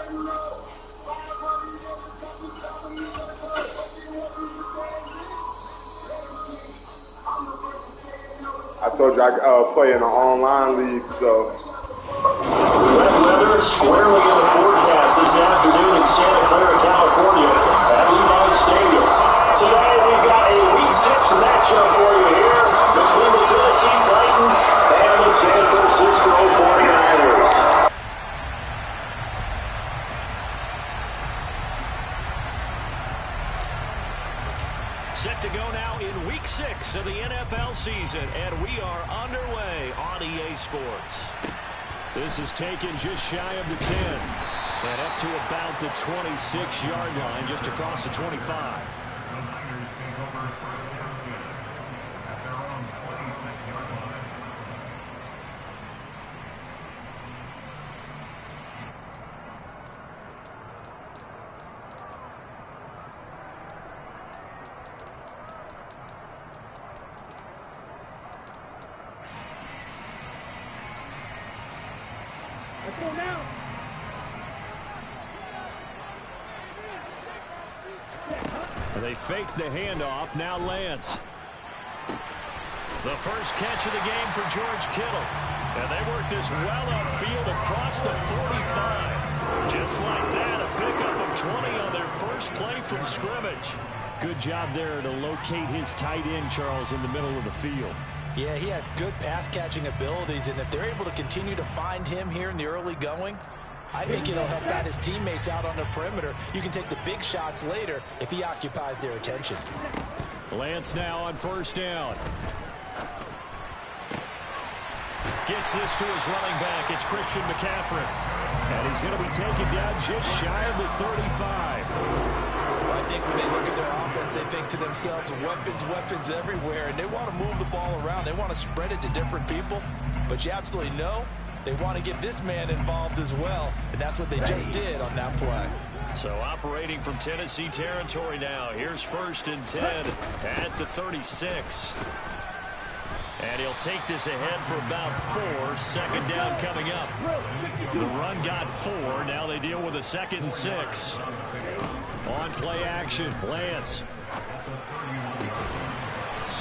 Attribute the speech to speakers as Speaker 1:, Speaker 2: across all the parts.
Speaker 1: I told you I play in an online league, so.
Speaker 2: Wet weather squarely in the forecast this afternoon in Santa Clara, California at Levi Stadium. Today we've got a Week 6 matchup for you here between the Tennessee Titans and the San Francisco 49ers.
Speaker 3: Set to go now in Week 6 of the NFL season, and we are underway on EA Sports. This is taken just shy of the 10, and up to about the 26-yard line, just across the 25. They fake the handoff. Now Lance. The first catch of the game for George Kittle. And they work this well upfield across the 45. Just like that, a pickup of 20 on their first play from scrimmage. Good job there to locate his tight end, Charles, in the middle of the field.
Speaker 4: Yeah, he has good pass-catching abilities, and if they're able to continue to find him here in the early going, I think it'll help out his teammates out on the perimeter. You can take the big shots later if he occupies their attention.
Speaker 3: Lance now on first down. Gets this to his running back. It's Christian McCaffrey. And he's going to be taken down just shy of the 35.
Speaker 4: Well, I think when they look at their offense, they think to themselves, weapons, weapons everywhere. And they want to move the ball around. They want to spread it to different people. But you absolutely know they want to get this man involved as well. And that's what they just did on that play.
Speaker 3: So operating from Tennessee territory now. Here's 1st and 10 at the 36. And he'll take this ahead for about 4. Second down coming up. The run got 4. Now they deal with a 2nd and 6. On play action, Lance.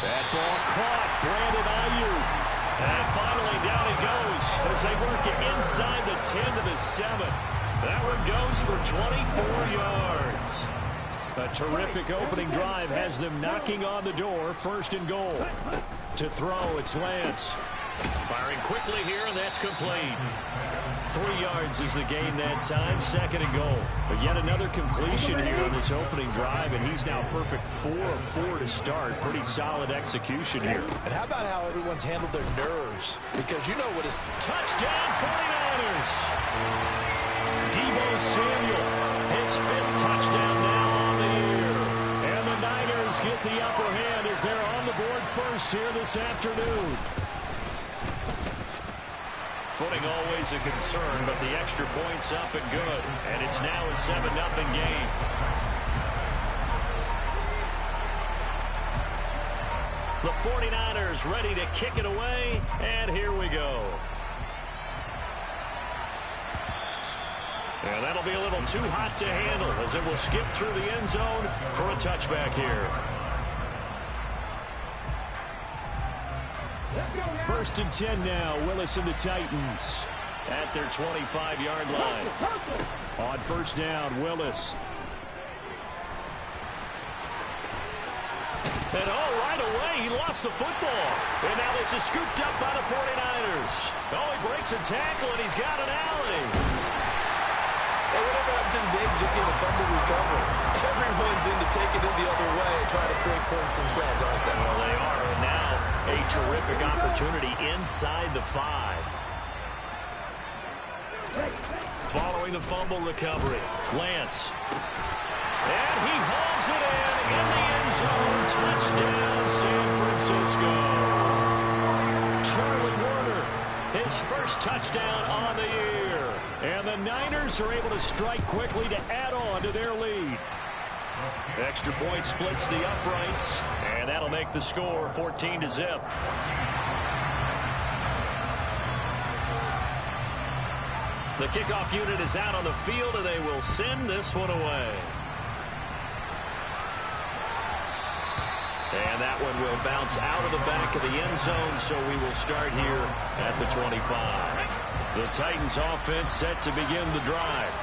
Speaker 3: That ball caught. Brandon Ayuk. And finally down it goes as they work it inside the 10 to the 7. That one goes for 24 yards. A terrific opening drive has them knocking on the door. 1st and goal. To throw, it's Lance. Firing quickly here, and that's complete. 3 yards is the gain that time. 2nd and goal. But yet another completion here on this opening drive, and he's now perfect 4 of 4 to start. Pretty solid execution here.
Speaker 4: And how about how everyone's handled their nerves? Because you know what is...
Speaker 3: Touchdown 49ers! Deebo Samuel, his 5th touchdown now on the year. And the Niners get the upper hand as they're on the board first here this afternoon. Footing always a concern, but the extra point's up and good. And it's now a 7-0 game. The 49ers ready to kick it away, and here we go. And that'll be a little too hot to handle as it will skip through the end zone for a touchback here. 1st and 10 now. Willis and the Titans at their 25-yard line. On 1st down, Willis. And right away, he lost the football. And now this is scooped up by the 49ers. Oh, he breaks a tackle, and he's got an alley.
Speaker 4: Hey, whatever happened to the days of just getting a fumble recovery? Everyone's into taking it the other way and trying to create points themselves, aren't they?
Speaker 3: Well, they are. And now a terrific opportunity inside the 5. Following the fumble recovery, Lance. And he hauls it in the end zone. Touchdown, San Francisco. Charlie Warner, his 1st touchdown on the year. And the Niners are able to strike quickly to add on to their lead. Extra point splits the uprights, and that'll make the score 14-0. The kickoff unit is out on the field, and they will send this one away. And that one will bounce out of the back of the end zone, so we will start here at the 25. The Titans offense set to begin the drive.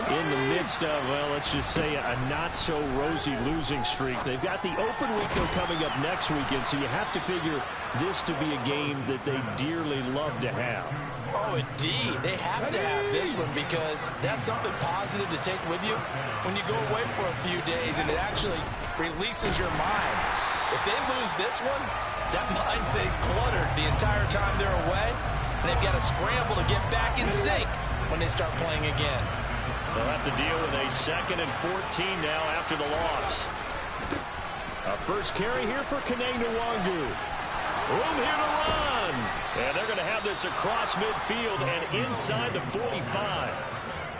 Speaker 3: In the midst of, well, let's just say a not-so-rosy losing streak. They've got the open week, though, coming up next weekend, so you have to figure this to be a game that they dearly love to have.
Speaker 4: Oh, indeed. They have to have this one because that's something positive to take with you when you go away for a few days, and it actually releases your mind. If they lose this one, that mind stays cluttered the entire time they're away, and they've got to scramble to get back in sync when they start playing again.
Speaker 3: They'll have to deal with a 2nd and 14 now after the loss. A first carry here for Kene Nwangu. Room here to run. And they're going to have this across midfield and inside the 45.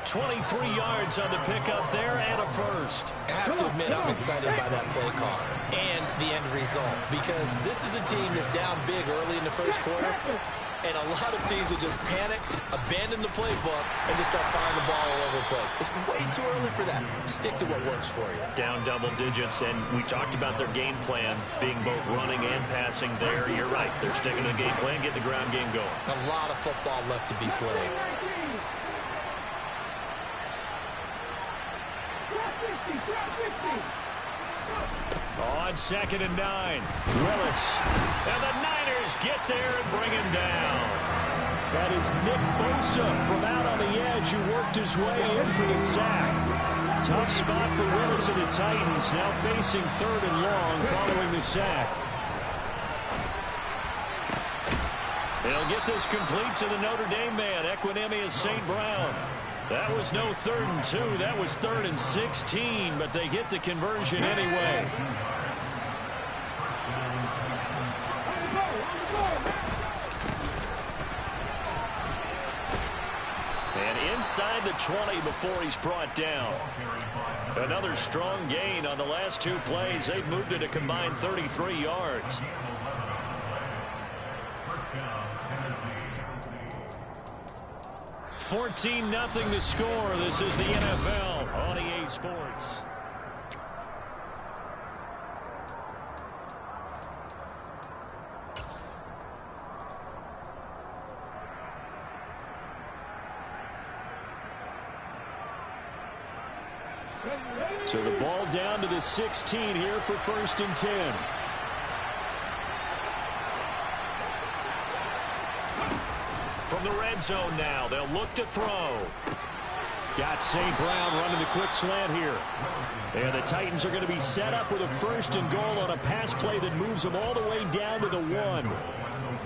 Speaker 3: 23 yards on the pickup there and a first.
Speaker 4: I have to admit, I'm excited by that play call and the end result because this is a team that's down big early in the first quarter. And a lot of teams will just panic, abandon the playbook, and just start firing the ball all over the place. It's way too early for that. Stick to what works for you.
Speaker 3: Down double digits, and we talked about their game plan being both running and passing there. You're right. They're sticking to the game plan, getting the ground game going.
Speaker 4: A lot of football left to be played.
Speaker 3: On 2nd and 9, Willis. And the Niners get there and bring him down. That is Nick Bosa from out on the edge who worked his way in for the sack. Tough spot for Willis and the Titans, now facing 3rd and long following the sack. They'll get this complete to the Notre Dame man, Equinemius St. Brown. That was no 3rd and 2. That was 3rd and 16, but they get the conversion anyway. And inside the 20 before he's brought down. Another strong gain on the last 2 plays. They've moved it a combined 33 yards. $14-0 the score. This is the NFL on EA Sports. So the ball down to the 16 here for 1st and 10. From the red zone now, they'll look to throw. Got St. Brown running the quick slant here. And the Titans are going to be set up with a 1st and goal on a pass play that moves them all the way down to the 1.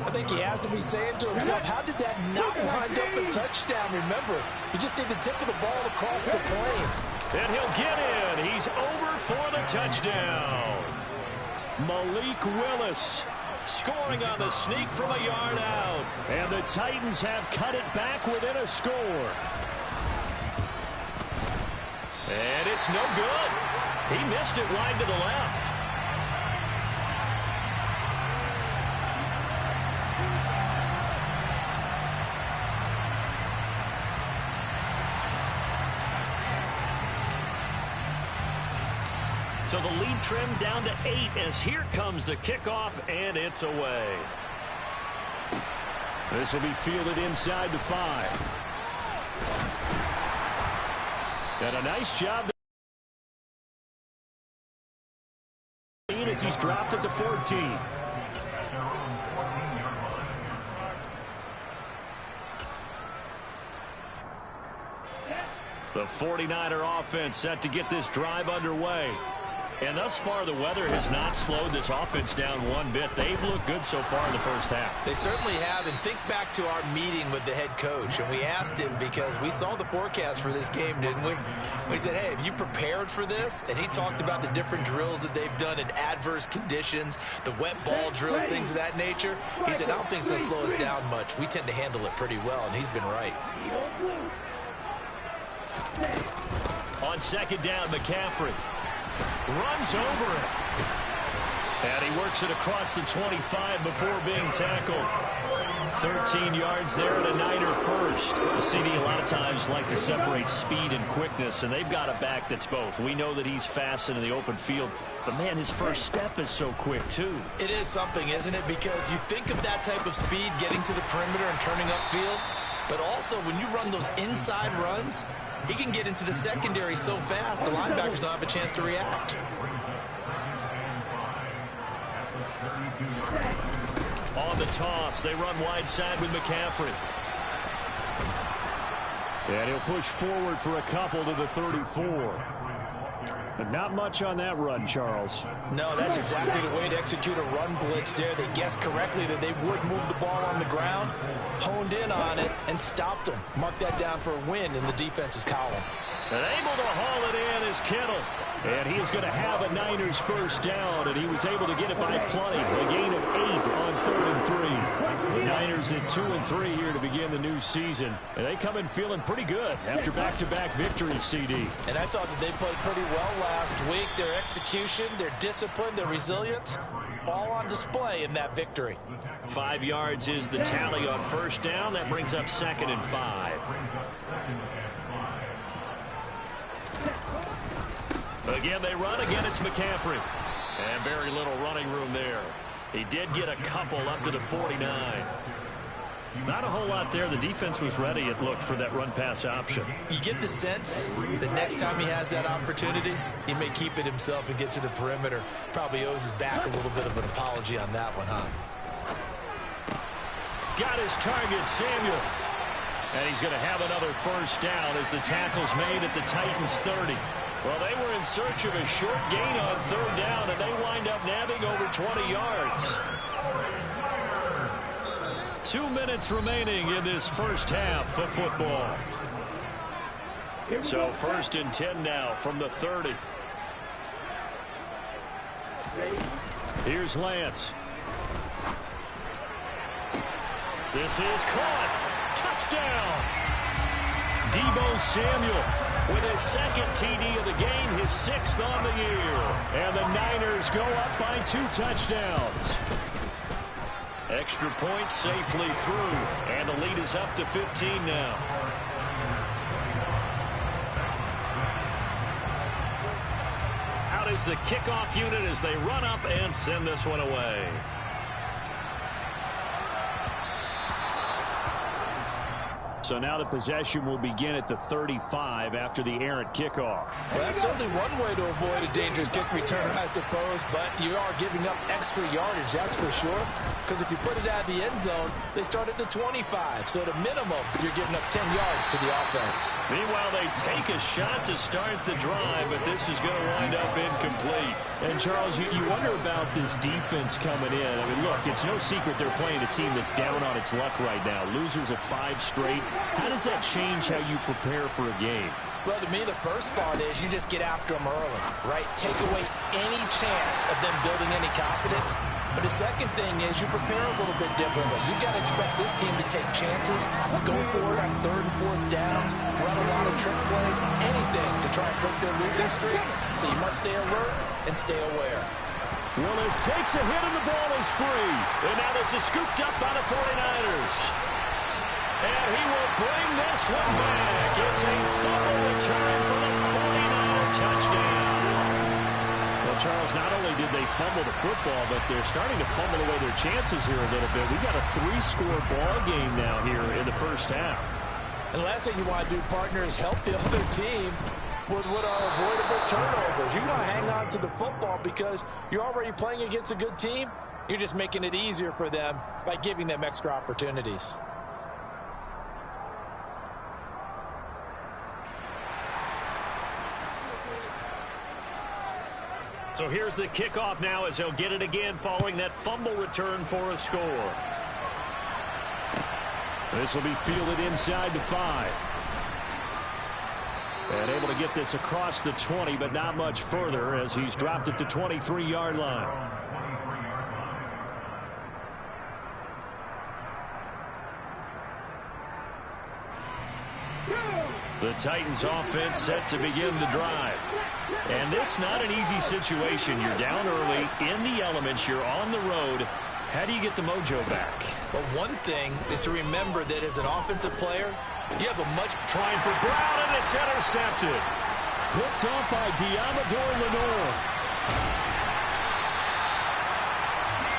Speaker 4: I think he has to be saying to himself, how did that not wind up a touchdown? Remember, you just need the tip of the ball across the plane.
Speaker 3: And he'll get in. He's over for the touchdown. Malik Willis scoring on the sneak from a yard out. And the Titans have cut it back within a score. And it's no good. He missed it wide to the left. So the lead trimmed down to 8 as here comes the kickoff, and it's away. This will be fielded inside the 5. And a nice job as he's dropped it to 14. The 49er offense set to get this drive underway. And thus far, the weather has not slowed this offense down one bit. They've looked good so far in the first half.
Speaker 4: They certainly have. And think back to our meeting with the head coach. And we asked him because we saw the forecast for this game, didn't we? We said, hey, have you prepared for this? And he talked about the different drills that they've done in adverse conditions, the wet ball drills, things of that nature. He said, I don't think it's going to slow us down much. We tend to handle it pretty well, and he's been right.
Speaker 3: On 2nd down, McCaffrey runs over it. And he works it across the 25 before being tackled. 13 yards there and a Niner first. The CD a lot of times like to separate speed and quickness, and they've got a back that's both. We know that he's fast in the open field, but, man, his first step is so quick, too.
Speaker 4: It is something, isn't it? Because you think of that type of speed getting to the perimeter and turning upfield, but also when you run those inside runs, he can get into the secondary so fast the linebackers don't have a chance to react.
Speaker 3: On the toss, they run wide side with McCaffrey. And he'll push forward for a couple to the 34. But not much on that run, Charles.
Speaker 4: No, that's exactly the way to execute a run blitz there. They guessed correctly that they would move the ball on the ground, honed in on it, and stopped them. Mark that down for a win in the defense's column.
Speaker 3: And able to haul it in is Kittle. And he is going to have a Niners first down, and he was able to get it by plenty. A gain of 8 on 3rd and 3. The Niners at 2 and 3 here to begin the new season. And they come in feeling pretty good after back-to-back victories, CD.
Speaker 4: And I thought that they played pretty well last week. Their execution, their discipline, their resilience, all on display in that victory.
Speaker 3: 5 yards is the tally on first down. That brings up 2nd and 5. Again, they run. Again, it's McCaffrey. And very little running room there. He did get a couple up to the 49. Not a whole lot there. The defense was ready, it looked, for that run-pass option.
Speaker 4: You get the sense that next time he has that opportunity, he may keep it himself and get to the perimeter. Probably owes his back a little bit of an apology on that one, huh?
Speaker 3: Got his target, Samuel. And he's going to have another first down as the tackle's made at the Titans' 30. Well, they were in search of a short gain on 3rd down, and they wind up nabbing over 20 yards. 2 minutes remaining in this first half of football. So 1st and 10 now from the 30. Here's Lance. This is caught. Touchdown. Deebo Samuel with his 2nd TD of the game, his 6th on the year. And the Niners go up by 2 touchdowns. Extra point safely through, and the lead is up to 15 now. Out is the kickoff unit as they run up and send this one away. So now the possession will begin at the 35 after the errant kickoff.
Speaker 4: Well, that's certainly one way to avoid a dangerous kick return, I suppose, but you are giving up extra yardage, that's for sure. Because if you put it out of the end zone, they start at the 25. So at a minimum, you're giving up 10 yards to the offense.
Speaker 3: Meanwhile, they take a shot to start the drive, but this is going to wind up incomplete. And, Charles, you wonder about this defense coming in. I mean, look, it's no secret they're playing a team that's down on its luck right now. Losers of 5 straight. How does that change how you prepare for a game?
Speaker 4: Well, to me, the first thought is you just get after them early, right? Take away any chance of them building any confidence. But the second thing is you prepare a little bit differently. You've got to expect this team to take chances, go for it on 3rd and 4th downs, run a lot of trick plays, anything to try and break their losing streak. So you must stay alert and stay aware.
Speaker 3: Willis takes a hit and the ball is free. And now this is scooped up by the 49ers. And he will bring this one back. It's a fumble return for the 49er touchdown. Well, Charles, not only did they fumble the football, but they're starting to fumble away their chances here a little bit. We've got a 3-score ball game now here in the first half.
Speaker 4: And the last thing you want to do, partner, is help the other team with what are avoidable turnovers. You want to hang on to the football because you're already playing against a good team. You're just making it easier for them by giving them extra opportunities.
Speaker 3: So here's the kickoff now as he'll get it again following that fumble return for a score. This will be fielded inside the 5. And able to get this across the 20, but not much further as he's dropped at the 23-yard line. The Titans offense set to begin the drive. And this not an easy situation. You're down early, in the elements, you're on the road. How do you get the mojo back?
Speaker 4: Well, one thing is to remember that as an offensive player, you have a much...
Speaker 3: Trying for Brown, and it's intercepted. Picked off by Diamador Lenore.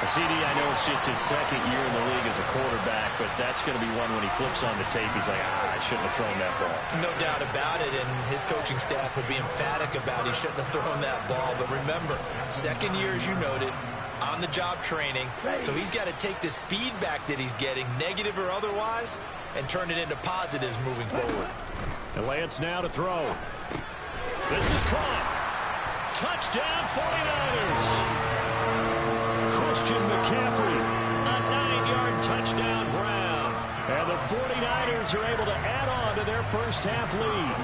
Speaker 3: CD, I know it's just his second year in the league as a quarterback, but that's going to be one when he flips on the tape. He's like, I shouldn't have thrown that ball.
Speaker 4: No doubt about it, and his coaching staff will be emphatic about he shouldn't have thrown that ball. But remember, second year, as you noted, on-the-job training, so he's got to take this feedback that he's getting, negative or otherwise, and turn it into positives moving forward.
Speaker 3: And Lance now to throw. This is caught. Touchdown, 49ers. Christian McCaffrey, a 9-yard touchdown Brown. And the 49ers are able to add on to their first half lead.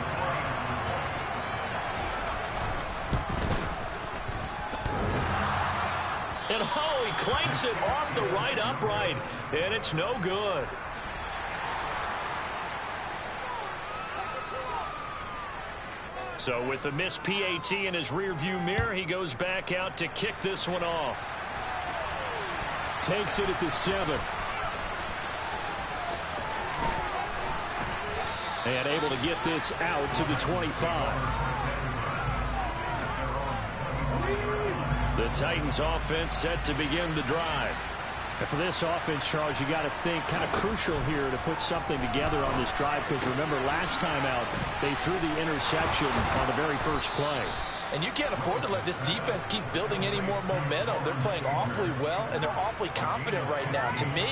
Speaker 3: And oh, he clanks it off the right upright, and it's no good. So with a missed PAT in his rearview mirror, he goes back out to kick this one off. Takes it at the 7. And able to get this out to the 25. The Titans offense set to begin the drive. And for this offense, Charles, you got to think kind of crucial here to put something together on this drive, because remember last time out they threw the interception on the very first play.
Speaker 4: And you can't afford to let this defense keep building any more momentum. They're playing awfully well, and they're awfully confident right now. To me,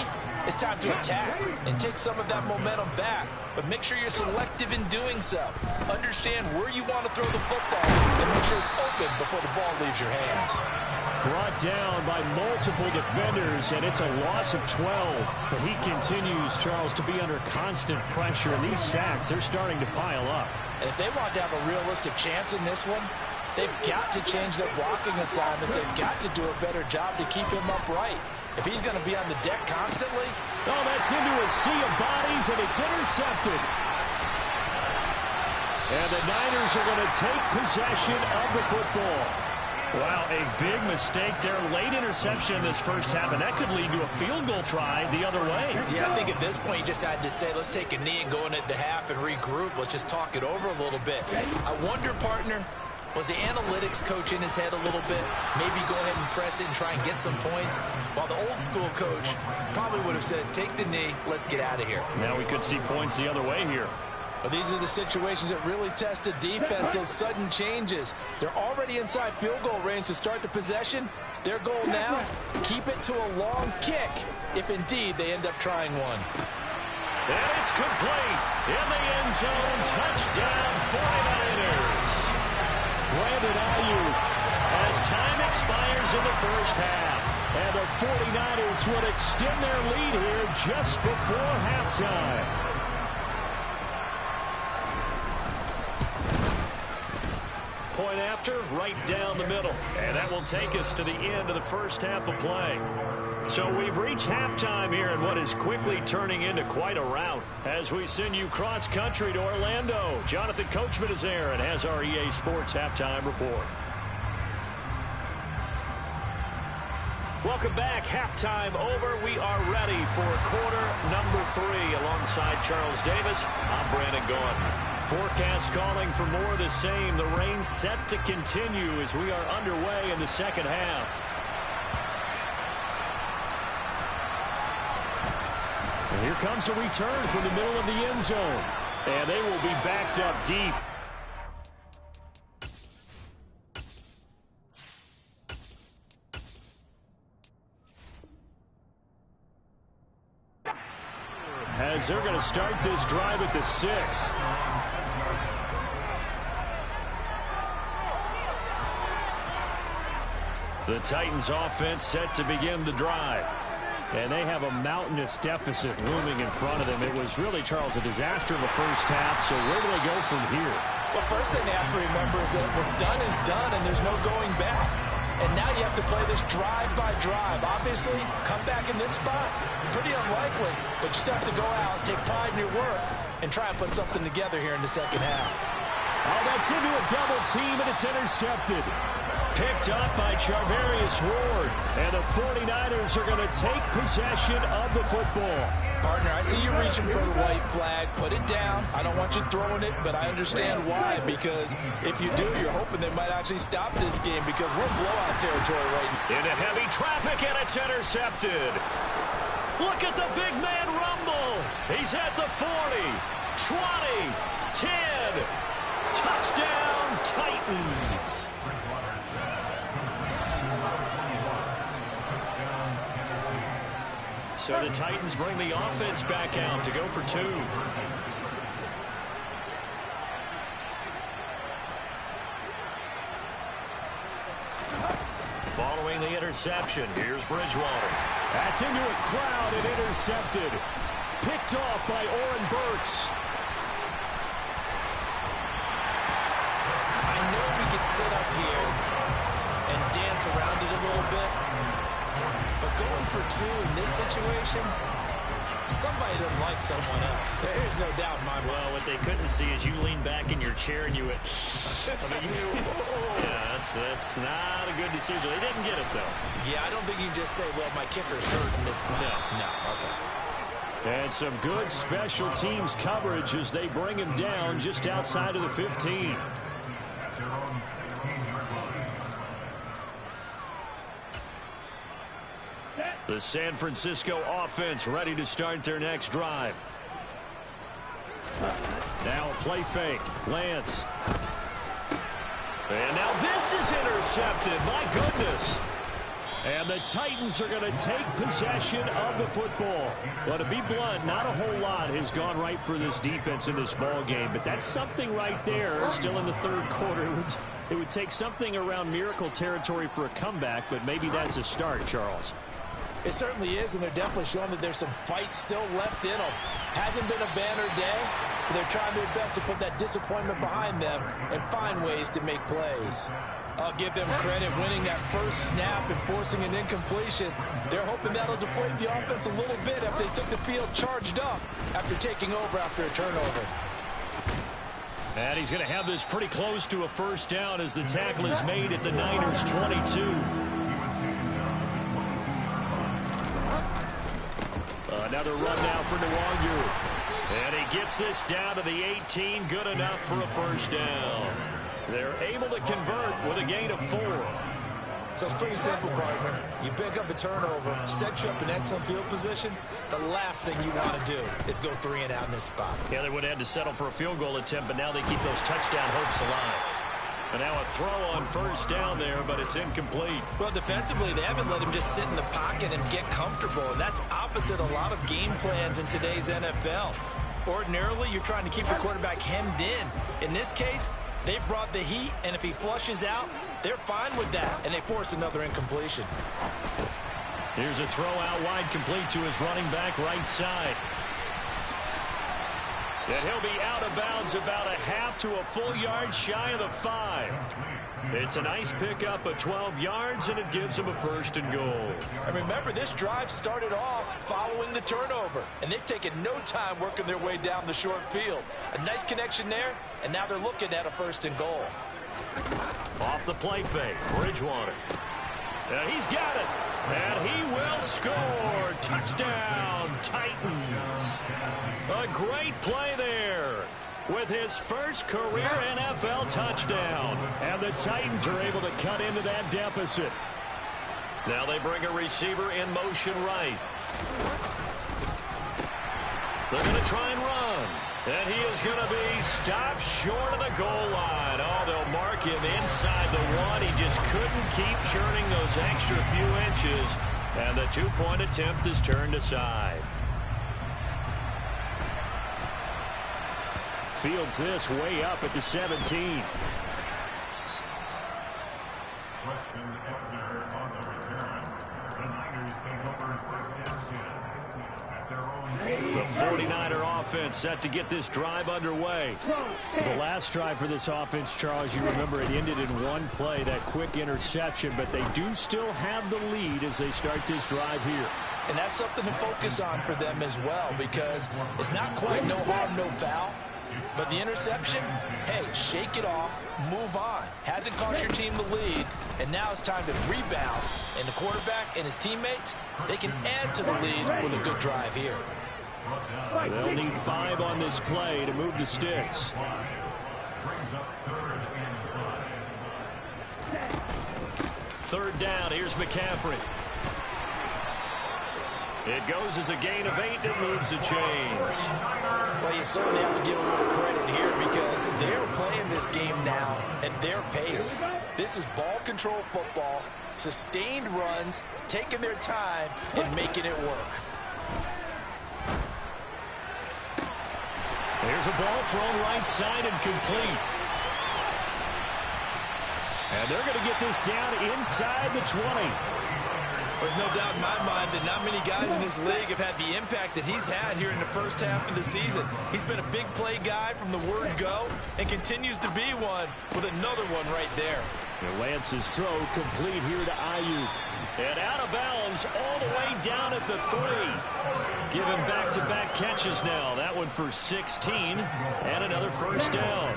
Speaker 4: it's time to attack and take some of that momentum back. But make sure you're selective in doing so. Understand where you want to throw the football and make sure it's open before the ball leaves your hands.
Speaker 3: Brought down by multiple defenders, and it's a loss of 12. But he continues, Charles, to be under constant pressure. And these sacks, they're starting to pile up.
Speaker 4: And if they want to have a realistic chance in this one, they've got to change their blocking assignments. They've got to do a better job to keep him upright. If he's going to be on the deck constantly...
Speaker 3: Oh, that's into a sea of bodies, and it's intercepted. And the Niners are going to take possession of the football. Wow, a big mistake there. Late interception in this first half, and that could lead to a field goal try the other way.
Speaker 4: Yeah, I think at this point you just had to say, let's take a knee and go into the half and regroup. Let's just talk it over a little bit. I wonder, partner, was the analytics coach in his head a little bit? Maybe go ahead and press it and try and get some points? While the old school coach probably would have said, take the knee, let's get out of here.
Speaker 3: Now we could see points the other way here.
Speaker 4: But these are the situations that really test a defense, those sudden changes. They're already inside field goal range to start the possession. Their goal now, keep it to a long kick, if indeed they end up trying one.
Speaker 3: And it's complete. In the end zone, touchdown 49ers. Brandon Ayuk, as time expires in the first half. And the 49ers will extend their lead here just before halftime. Point after, right down the middle. And that will take us to the end of the first half of play. So we've reached halftime here in what is quickly turning into quite a rout. As we send you cross-country to Orlando, Jonathan Coachman is there and has our EA Sports Halftime Report. Welcome back. Halftime over. We are ready for quarter number 3. Alongside Charles Davis, I'm Brandon Gaudin. Forecast calling for more of the same. The rain set to continue as we are underway in the second half. And here comes a return from the middle of the end zone. And they will be backed up deep. As they're going to start this drive at the 6. The Titans offense set to begin the drive. And they have a mountainous deficit looming in front of them. It was really, Charles, a disaster in the first half. So where do they go from here?
Speaker 4: Well, first thing they have to remember is that what's done is done, and there's no going back. And now you have to play this drive by drive. Obviously, come back in this spot, pretty unlikely. But you still have to go out, take pride in your work, and try and put something together here in the second half.
Speaker 3: Oh, that's into a double team, and it's intercepted. Picked up by Charvarius Ward. And the 49ers are going to take possession of the football.
Speaker 4: Partner, I see you reaching for the white flag. Put it down. I don't want you throwing it, but I understand why. Because if you do, you're hoping they might actually stop this game because we're in blowout territory right now.
Speaker 3: Into heavy traffic, and it's intercepted. Look at the big man rumble. He's at the 40, 20, 10. Touchdown, Titans. So the Titans bring the offense back out to go for 2. Following the interception, here's Bridgewater. That's into a crowd and intercepted. Picked off by Oren Burks.
Speaker 4: I know we could sit up here and dance around it a little bit. But going for 2 in this situation, somebody doesn't like someone else. There's no doubt in my mind.
Speaker 3: Well, what they couldn't see is you leaned back in your chair and you went, yeah, that's not a good decision. They didn't get it, though.
Speaker 4: Yeah, I don't think you can just say, well, my kicker's hurt in this spot. No, okay.
Speaker 3: And some good special teams coverage as they bring him down just outside of the 15. The San Francisco offense ready to start their next drive. Now a play fake. Lance. And now this is intercepted. My goodness. And the Titans are going to take possession of the football. Well, to be blunt, not a whole lot has gone right for this defense in this ball game. But that's something right there. Still in the third quarter. It would take something around miracle territory for a comeback, but maybe that's a start, Charles.
Speaker 4: It certainly is, and they're definitely showing that there's some fight still left in them. Hasn't been a banner day, but they're trying their best to put that disappointment behind them and find ways to make plays. I'll give them credit winning that first snap and forcing an incompletion. They're hoping that'll deflate the offense a little bit after they took the field charged up after taking over after a turnover.
Speaker 3: And he's going to have this pretty close to a first down as the tackle is made at the Niners' 22. Another run now for Nwangu. And he gets this down to the 18. Good enough for a first down. They're able to convert with a gain of 4.
Speaker 4: So it's pretty simple, partner. You pick up a turnover, set you up in excellent field position. The last thing you want to do is go 3 and out in this spot.
Speaker 3: Yeah, they would have had to settle for a field goal attempt, but now they keep those touchdown hopes alive. And now a throw on first down there, but it's incomplete.
Speaker 4: Well, defensively, they haven't let him just sit in the pocket and get comfortable, and that's opposite a lot of game plans in today's NFL. Ordinarily, you're trying to keep the quarterback hemmed in. In this case, they brought the heat, and if he flushes out, they're fine with that, and they force another incompletion.
Speaker 3: Here's a throw out wide, complete to his running back right side. And he'll be out of bounds about a half to a full yard shy of the 5. It's a nice pickup of 12 yards, and it gives him a first and goal.
Speaker 4: And remember, this drive started off following the turnover, and they've taken no time working their way down the short field. A nice connection there, and now they're looking at a first and goal.
Speaker 3: Off the play fake, Bridgewater. And he's got it. And he will score. Touchdown, Titans. A great play there with his first career NFL touchdown. And the Titans are able to cut into that deficit. Now they bring a receiver in motion right. They're going to try and run. And he is going to be stopped short of the goal line. Oh, they'll mark him inside the 1. He just couldn't keep churning those extra few inches. And the 2-point attempt is turned aside. Fields this way up at the 17. The 49er offense set to get this drive underway. The last drive for this offense, Charles, you remember it ended in one play, that quick interception, but they do still have the lead as they start this drive here.
Speaker 4: And that's something to focus on for them as well, because it's not quite no harm, no foul. But the interception, hey, shake it off, move on. Hasn't cost your team the lead, and now it's time to rebound. And the quarterback and his teammates, they can add to the lead with a good drive here.
Speaker 3: They'll need 5 on this play to move the sticks. Third down, here's McCaffrey. It goes as a gain of 8, it moves the chains.
Speaker 4: Well, you certainly have to give a little credit here because they're playing this game now at their pace. This is ball control football, sustained runs, taking their time, and making it work.
Speaker 3: There's a ball thrown right side and complete. And they're going to get this down inside the 20.
Speaker 4: There's no doubt in my mind that not many guys in this league have had the impact that he's had here in the first half of the season. He's been a big play guy from the word go and continues to be one with another one right there.
Speaker 3: And Lance's throw complete here to Ayuk. And out of bounds all the way down at the 3. Given back-to-back catches now. That one for 16 and another first down.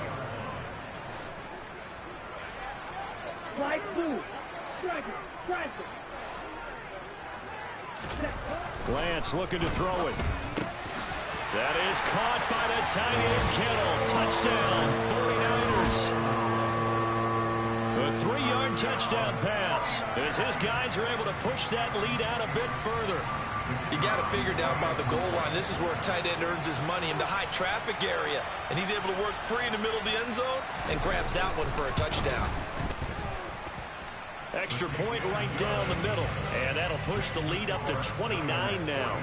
Speaker 3: Lance looking to throw it. That is caught by the tight end Kittle. Touchdown, 49ers. A 3-yard touchdown pass as his guys are able to push that lead out a bit further.
Speaker 4: You got to figure down by the goal line. This is where a tight end earns his money in the high traffic area. And he's able to work free in the middle of the end zone and grabs that one for a touchdown.
Speaker 3: Extra point right down the middle. And that'll push the lead up to 29 now.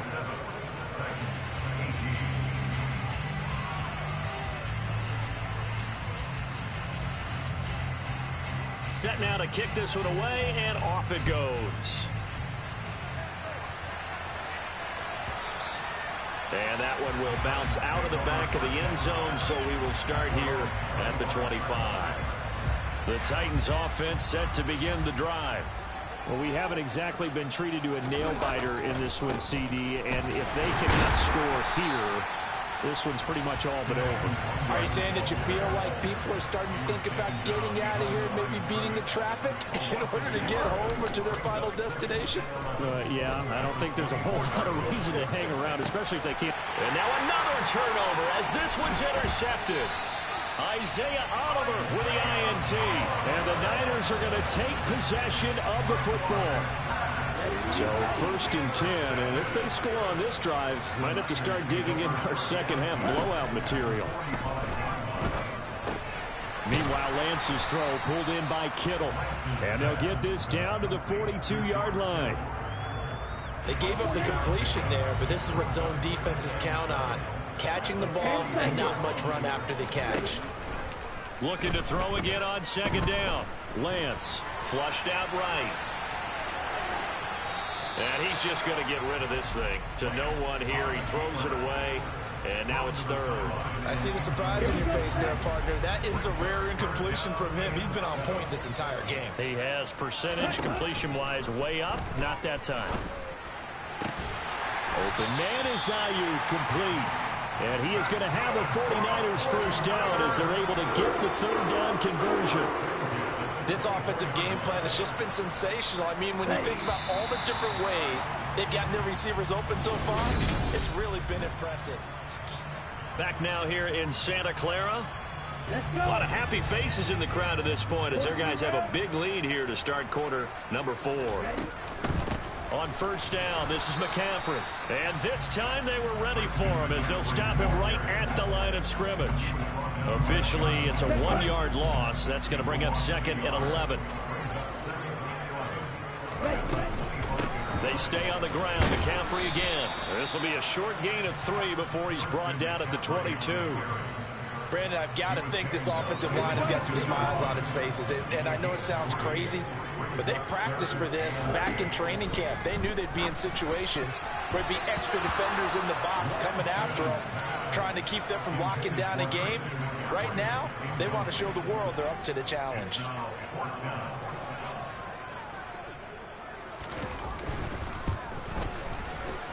Speaker 3: Set now to kick this one away, and off it goes. And that one will bounce out of the back of the end zone, so we will start here at the 25. The Titans offense set to begin the drive. Well, we haven't exactly been treated to a nail-biter in this one, CD, and if they cannot score here, this one's pretty much all but over.
Speaker 4: Are you saying that you feel like people are starting to think about getting out of here and maybe beating the traffic in order to get home or to their final destination?
Speaker 3: Yeah, I don't think there's a whole lot of reason to hang around, especially if they can't. And now another turnover as this one's intercepted. Isaiah Oliver with the INT. And the Niners are going to take possession of the football. So 1st and 10, and if they score on this drive, might have to start digging in our second half blowout material. Meanwhile, Lance's throw pulled in by Kittle. And they'll get this down to the 42-yard line.
Speaker 4: They gave up the completion there, but this is what zone defenses count on. Catching the ball and not much run after the catch.
Speaker 3: Looking to throw again on 2nd down. Lance flushed out right. And he's just going to get rid of this thing to no one here. He throws it away, and now it's 3rd.
Speaker 4: I see the surprise in your face there, partner. That is a rare incompletion from him. He's been on point this entire game.
Speaker 3: He has percentage completion-wise way up. Not that time. Open man is Ayuk, complete. And he is going to have a 49ers first down as they're able to get the 3rd down conversion.
Speaker 4: This offensive game plan has just been sensational. I mean, when you think about all the different ways they've gotten their receivers open so far, it's really been impressive.
Speaker 3: Back now here in Santa Clara. A lot of happy faces in the crowd at this point as their guys have a big lead here to start quarter number 4. On 1st down, this is McCaffrey. And this time they were ready for him as they'll stop him right at the line of scrimmage. Officially, it's a 1-yard loss. That's going to bring up 2nd and 11. They stay on the ground. McCaffrey again. This will be a short gain of 3 before he's brought down at the 22.
Speaker 4: Brandon, I've got to think this offensive line has got some smiles on its faces. And I know it sounds crazy, but they practiced for this back in training camp. They knew they'd be in situations where there'd be extra defenders in the box coming after them, trying to keep them from locking down a game. Right now, they want to show the world they're up to the challenge.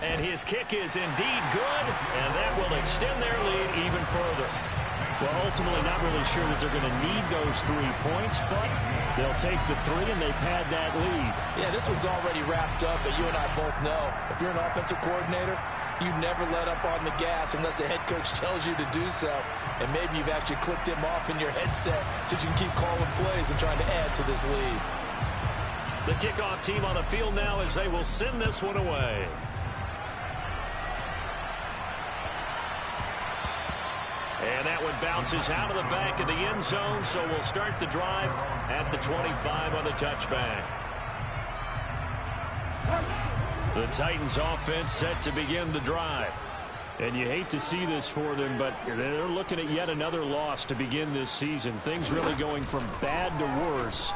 Speaker 3: And his kick is indeed good, and that will extend their lead even further. Well, ultimately not really sure that they're going to need those 3 points, but they'll take the 3 and they pad that lead.
Speaker 4: Yeah, this one's already wrapped up, but you and I both know if you're an offensive coordinator, you never let up on the gas unless the head coach tells you to do so. And maybe you've actually clicked him off in your headset so you can keep calling plays and trying to add to this lead.
Speaker 3: The kickoff team on the field now as they will send this one away. And that one bounces out of the back of the end zone, so we'll start the drive at the 25 on the touchback. The Titans offense set to begin the drive. And you hate to see this for them, but they're looking at yet another loss to begin this season. Things really going from bad to worse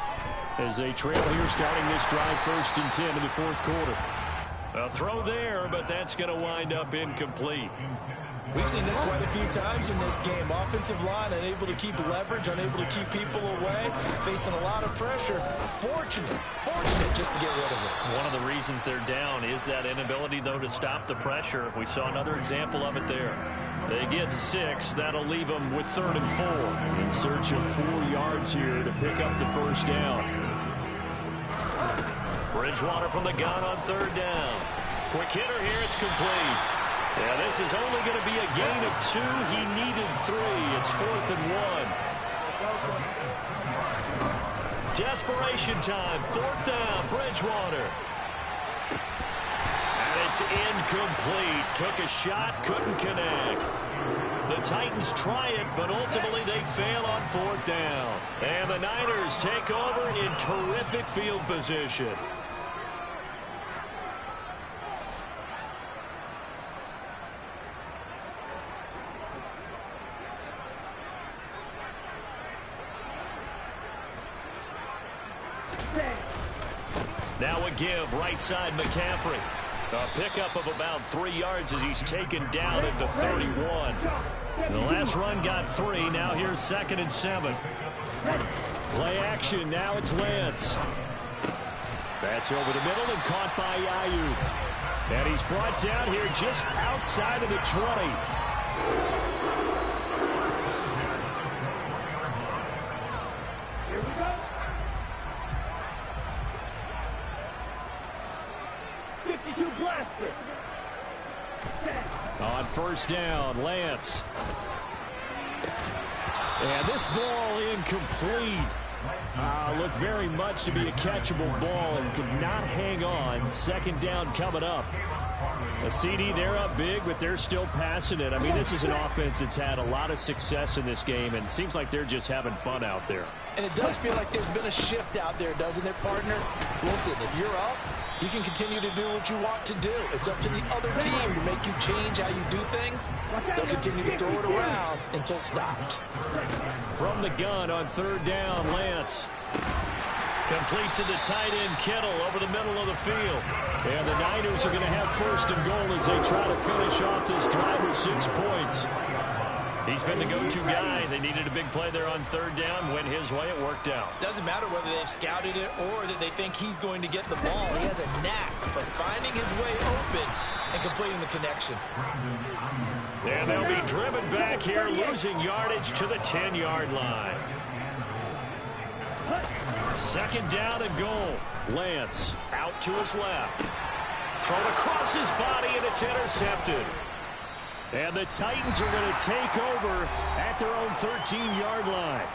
Speaker 3: as they trail here starting this drive 1st and 10 in the 4th quarter. A throw there, but that's going to wind up incomplete.
Speaker 4: We've seen this quite a few times in this game. Offensive line unable to keep leverage, unable to keep people away, facing a lot of pressure. Fortunate just to get rid of it.
Speaker 3: One of the reasons they're down is that inability, though, to stop the pressure. We saw another example of it there. They get 6. That'll leave them with 3rd and 4. In search of 4 yards here to pick up the 1st down. Bridgewater from the gun on 3rd down. Quick hitter here. It's complete. Yeah, this is only going to be a gain of 2. He needed 3. It's 4th and 1. Desperation time. 4th down. Bridgewater. And it's incomplete. Took a shot. Couldn't connect. The Titans try it, but ultimately they fail on 4th down. And the Niners take over in terrific field position. Now a give, right side McCaffrey. A pickup of about 3 yards as he's taken down at the 31. The last run got 3. Now here's 2nd and 7. Play action. Now it's Lance. That's over the middle and caught by Ayuk. And he's brought down here just outside of the 20. On 1st down, Lance. And this ball incomplete. Looked very much to be a catchable ball and could not hang on. 2nd down coming up. A CD, they're up big, but they're still passing it. I mean, this is an offense that's had a lot of success in this game, and it seems like they're just having fun out there.
Speaker 4: And it does feel like there's been a shift out there, doesn't it, partner? Listen, if you're up, you can continue to do what you want to do. It's up to the other team to make you change how you do things. They'll continue to throw it around until stopped.
Speaker 3: From the gun on 3rd down, Lance. Complete to the tight end, Kittle, over the middle of the field. And the Niners are going to have 1st and goal as they try to finish off this drive with 6 points. He's been the go-to guy. They needed a big play there on 3rd down. Went his way. It worked out.
Speaker 4: Doesn't matter whether they've scouted it or that they think he's going to get the ball. He has a knack for finding his way open and completing the connection.
Speaker 3: And they'll be driven back here, losing yardage to the 10-yard line. 2nd down and goal. Lance out to his left. Thrown across his body, and it's intercepted. And the Titans are going to take over at their own 13-yard line.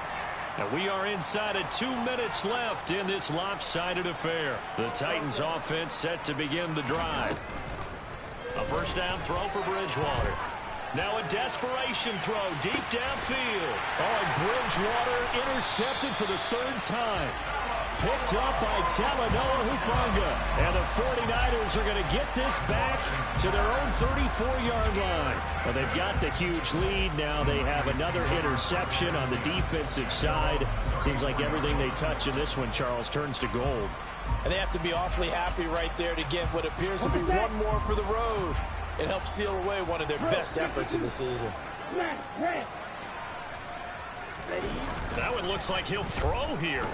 Speaker 3: And we are inside of 2 minutes left in this lopsided affair. The Titans offense set to begin the drive. A 1st down throw for Bridgewater. Now a desperation throw deep downfield. Oh, and Bridgewater intercepted for the 3rd time. Picked up by Talanoa Hufanga. And the 49ers are going to get this back to their own 34-yard line. Well, they've got the huge lead. Now they have another interception on the defensive side. Seems like everything they touch in this one, Charles, turns to gold.
Speaker 4: And they have to be awfully happy right there to get what appears to be one more for the road. It helps seal away one of their best efforts of the season.
Speaker 3: That one looks like he'll throw here.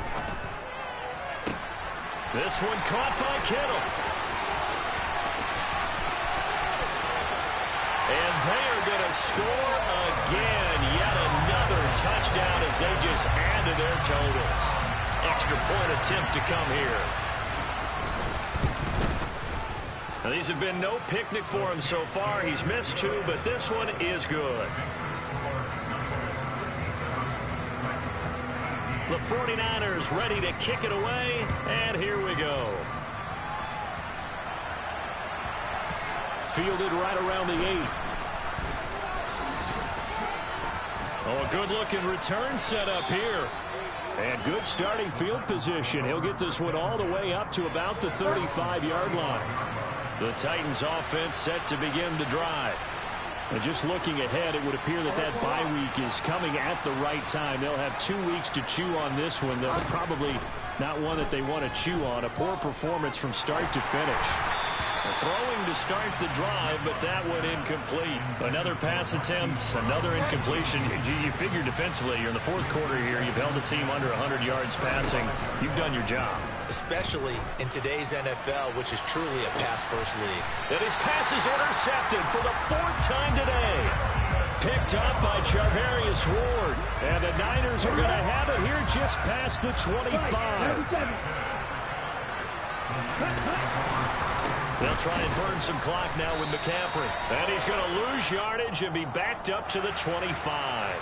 Speaker 3: This one caught by Kittle. And they are going to score again. Yet touchdown as they just add to their totals. Extra point attempt to come here. Now, these have been no picnic for him so far. He's missed 2, but this one is good. The 49ers ready to kick it away, and here we go. Fielded right around the 8. Oh, a good-looking return set up here. And good starting field position. He'll get this one all the way up to about the 35-yard line. The Titans offense set to begin the drive. And just looking ahead, it would appear that that bye week is coming at the right time. They'll have 2 weeks to chew on this one. They're probably not one that they want to chew on. A poor performance from start to finish. Throwing to start the drive, but that one incomplete. Another pass attempt, another incompletion. You figure defensively, you're in the fourth quarter here. You've held the team under 100 yards passing. You've done your job.
Speaker 4: Especially in today's NFL, which is truly a pass-first league.
Speaker 3: And his pass is intercepted for the 4th time today. Picked up by Charvarius Ward. And the Niners are going to have it here just past the 25. They'll try and burn some clock now with McCaffrey. And he's going to lose yardage and be backed up to the 25.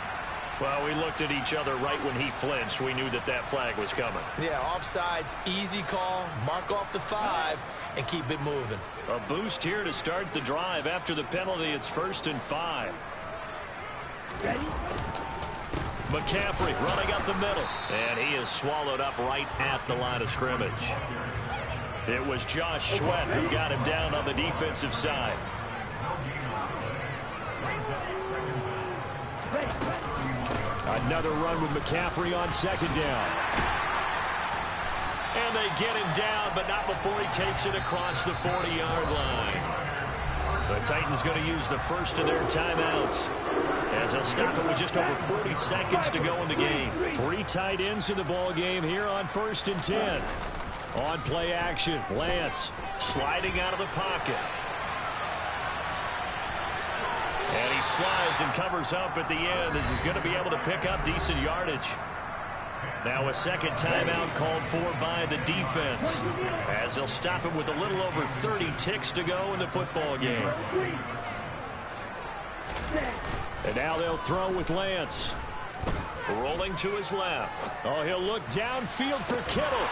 Speaker 3: Well, we looked at each other right when he flinched. We knew that that flag was coming.
Speaker 4: Yeah, offsides, easy call, mark off the 5, and keep it moving.
Speaker 3: A boost here to start the drive. After the penalty, it's 1st and 5. McCaffrey running up the middle. And he is swallowed up right at the line of scrimmage. It was Josh Sweat who got him down on the defensive side. Another run with McCaffrey on 2nd down. And they get him down, but not before he takes it across the 40-yard line. The Titans going to use the first of their timeouts, as they'll stop it with just over 40 seconds to go in the game. 3 tight ends in the ball game here on 1st and 10. On play action, Lance sliding out of the pocket. And he slides and covers up at the end as he's going to be able to pick up decent yardage. Now a 2nd timeout called for by the defense, as they'll stop it with a little over 30 ticks to go in the football game. And now they'll throw with Lance. Rolling to his left. Oh, he'll look downfield for Kittle.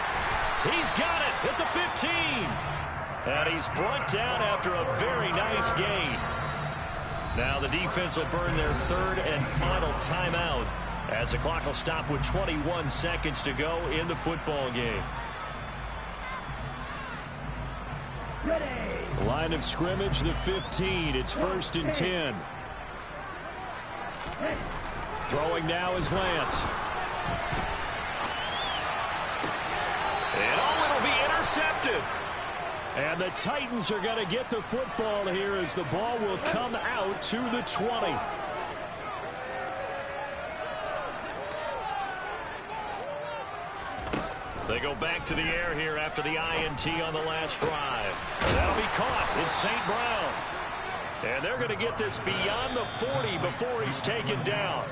Speaker 3: He's got it at the 15. And he's brought down after a very nice gain. Now the defense will burn their 3rd and final timeout, as the clock will stop with 21 seconds to go in the football game. Ready. Line of scrimmage, the 15. It's 1st and 10. Throwing now is Lance. And it'll be intercepted. And the Titans are going to get the football here as the ball will come out to the 20. They go back to the air here after the INT on the last drive. That'll be caught. It's St. Brown. And they're going to get this beyond the 40 before he's taken down.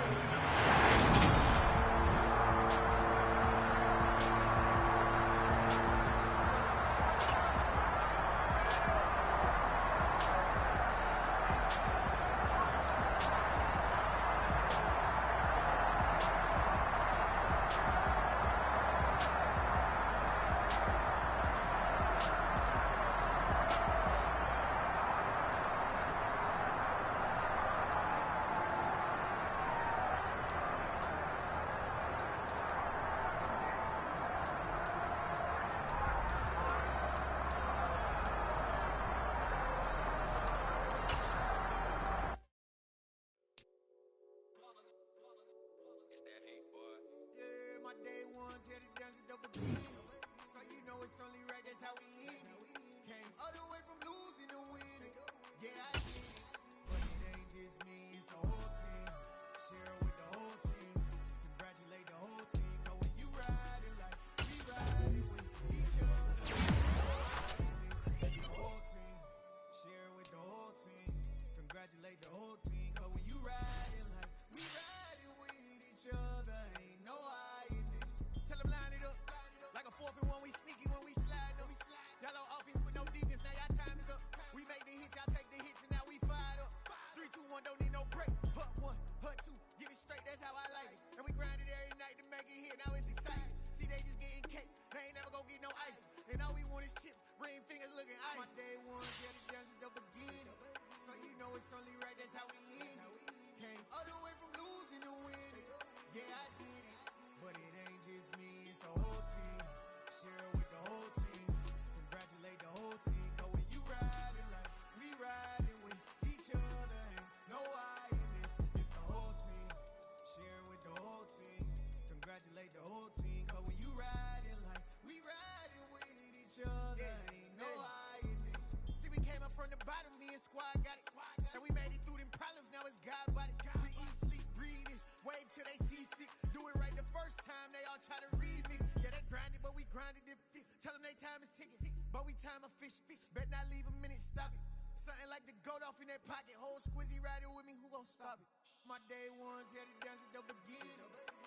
Speaker 5: time they all try to remix. Yeah, they grinded, but we grinded different. Tell them they time is ticking, but we time a fish. Bet not leave a minute, stop it. Something like the goat off in their pocket. Whole squizzy riding with me, who gon' stop it? My day ones had to dance at the beginning.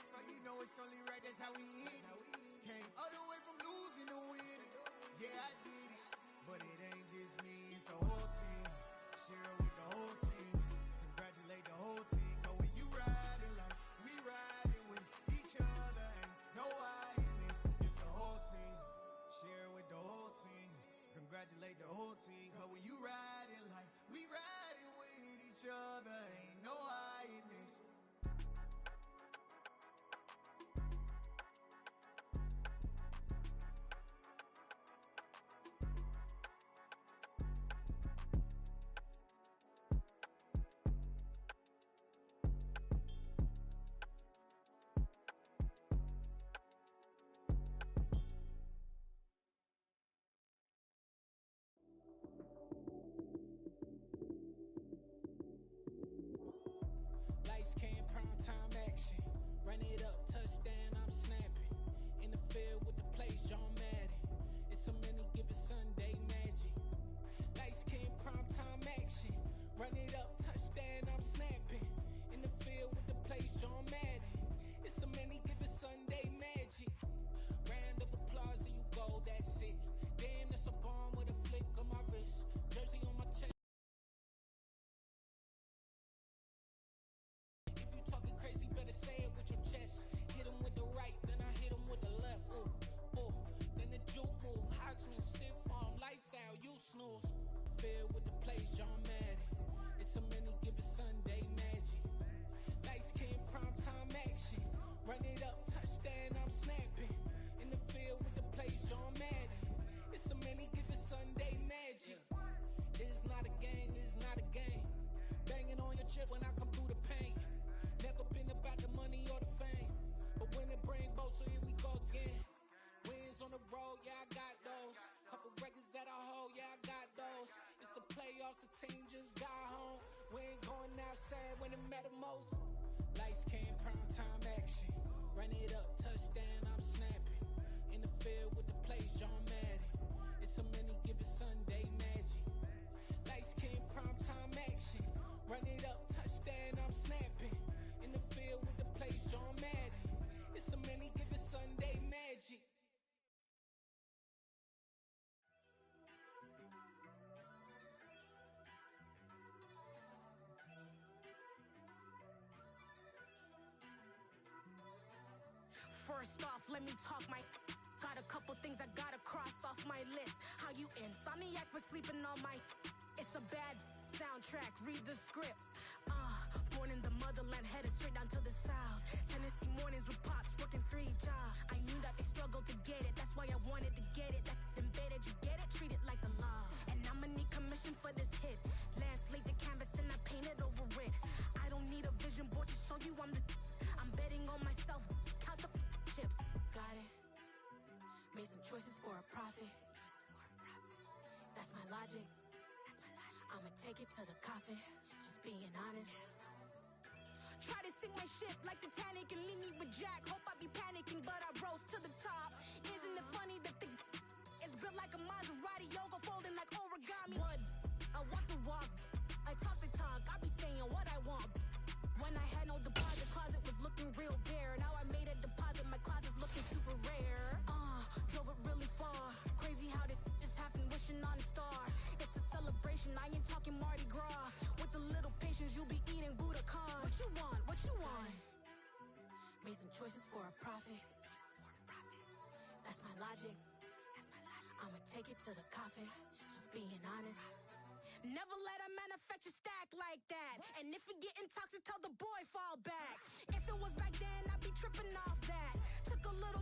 Speaker 5: So you know it's only right, that's how we end. Came all the way from losing to winning. Yeah, I did it, but it ain't just me, it's the whole team. Share it with the whole team. Congratulate the whole team. Cause when you riding like we riding with each other, ain't no I in this, it's the whole team. Share it with the whole team. Congratulate the whole team. Cause when you riding like we riding with each other, ain't no I in this.
Speaker 6: Lights came, prime time action. Run it up, touchdown, I'm snapping. In the field with the plays, John Madden. It's so many, give it Sunday magic. Lights came, prime time action. Run it up, touchdown, I'm snapping. In the field with the plays, John Madden. It's so many, give it Sunday magic. Round of applause and you go, that's it. Damn, that's a bomb with a flick on my wrist. Jersey on my chest. Talking crazy, better say it with your chest. Hit him with the right, then I hit him with the left. Ooh, ooh. Then the juke move, high swing, stiff arm, lights out, you snooze. Filled with the plays, John Madden. It's so many, give it Sunday magic. Lights came, prime time action. Run it up, touchdown, I'm snapping. In the field with the plays, John Madden. It's so many, give it Sunday magic. It is not a game, it is not a game. Banging on your chest when I come through the paint. Never been about the money or the fame, but when it bring both, so here we go again. Wins on the road, yeah, I got those. Couple records that I hold, yeah, I got those. It's the playoffs, the team just got home. We ain't going outside when it matter most. Lights came, prime time action. Run it up, touchdown, I'm snapping. In the field with the plays, John Madden. It's so many, give it Sunday magic. Lights came, prime time action. Run it up, touchdown, I'm snapping. In the field with the plays, John Madden. It's so many, give it Sunday magic.
Speaker 7: First off, let me talk my. Got a couple things I gotta cross off my list. How you insomniac for sleeping on my. It's a bad soundtrack, read the script. Born in the motherland, headed straight down to the south. Tennessee mornings with pops, working 3 jobs. I knew that they struggled to get it, that's why I wanted to get it. That embedded, you get it, treat it like a law. And I'ma need commission for this hit. Lance laid the canvas and I painted over it. I don't need a vision board to show you I'm the. I'm betting on myself, count the chips. Got it. Made some choices for a profit. That's my logic. I'ma take it to the coffin, just being honest. Try to sink my ship like Titanic and leave me with Jack. Hope I be panicking, but I rose to the top. Isn't it funny that the is built like a Maserati, yoga folding like origami? What? I walk the walk, I talk the talk, I be saying what I want. When I had no deposit, closet was looking real bare. Now I made a deposit, my closet's looking super rare. Drove it really far, crazy how did this happen, wishing on a star. It's a celebration, I ain't talking Mardi Gras. With a little patience, you'll be eating Budokan. What you want? What you want? Made some choices for a profit. That's my logic. I'ma take it to the coffin, just being honest. Never let a manufacture stack like that. And if it getting toxic, tell the boy fall back. If it was back then, I'd be tripping off that. Took a little